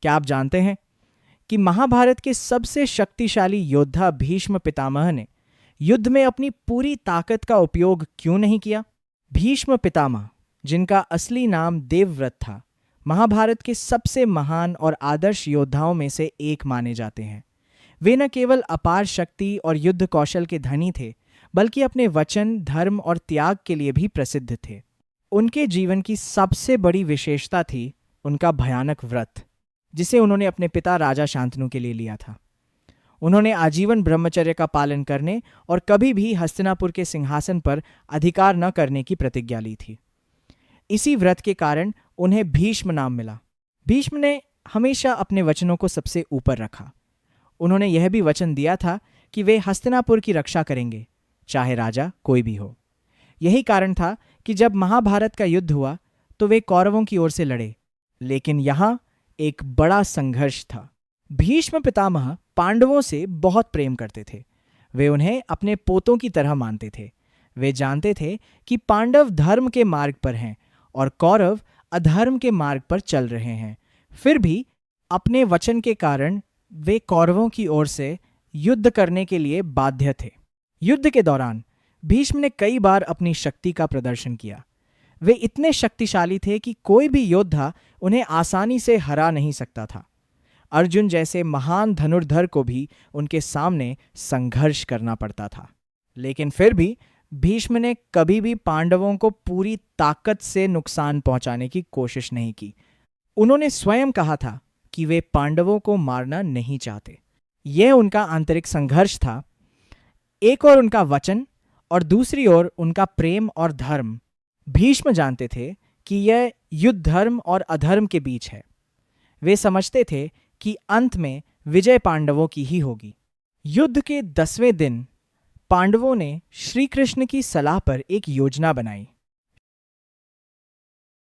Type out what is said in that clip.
क्या आप जानते हैं कि महाभारत के सबसे शक्तिशाली योद्धा भीष्म पितामह ने युद्ध में अपनी पूरी ताकत का उपयोग क्यों नहीं किया? भीष्म पितामह, जिनका असली नाम देवव्रत था, महाभारत के सबसे महान और आदर्श योद्धाओं में से एक माने जाते हैं। वे न केवल अपार शक्ति और युद्ध कौशल के धनी थे, बल्कि अपने वचन, धर्म और त्याग के लिए भी प्रसिद्ध थे। उनके जीवन की सबसे बड़ी विशेषता थी उनका भयानक व्रत, जिसे उन्होंने अपने पिता राजा शांतनु के लिए लिया था। उन्होंने आजीवन ब्रह्मचर्य का पालन करने और कभी भी हस्तिनापुर के सिंहासन पर अधिकार न करने की प्रतिज्ञा ली थी। इसी व्रत के कारण उन्हें भीष्म नाम मिला। भीष्म ने हमेशा अपने वचनों को सबसे ऊपर रखा। उन्होंने यह भी वचन दिया था कि वे हस्तिनापुर की रक्षा करेंगे, चाहे राजा कोई भी हो। यही कारण था कि जब महाभारत का युद्ध हुआ तो वे कौरवों की ओर से लड़े, लेकिन यहां एक बड़ा संघर्ष था। भीष्म पितामह पांडवों से बहुत प्रेम करते थे। वे उन्हें अपने पोतों की तरह मानते थे। वे जानते थे कि पांडव धर्म के मार्ग पर हैं और कौरव अधर्म के मार्ग पर चल रहे हैं। फिर भी अपने वचन के कारण वे कौरवों की ओर से युद्ध करने के लिए बाध्य थे। युद्ध के दौरान भीष्म ने कई बार अपनी शक्ति का प्रदर्शन किया। वे इतने शक्तिशाली थे कि कोई भी योद्धा उन्हें आसानी से हरा नहीं सकता था। अर्जुन जैसे महान धनुर्धर को भी उनके सामने संघर्ष करना पड़ता था। लेकिन फिर भी भीष्म ने कभी भी पांडवों को पूरी ताकत से नुकसान पहुंचाने की कोशिश नहीं की। उन्होंने स्वयं कहा था कि वे पांडवों को मारना नहीं चाहते। यह उनका आंतरिक संघर्ष था। एक ओर उनका वचन और दूसरी ओर उनका प्रेम और धर्म। भीष्म जानते थे कि यह युद्ध धर्म और अधर्म के बीच है। वे समझते थे कि अंत में विजय पांडवों की ही होगी। युद्ध के 10वें दिन पांडवों ने श्री कृष्ण की सलाह पर एक योजना बनाई।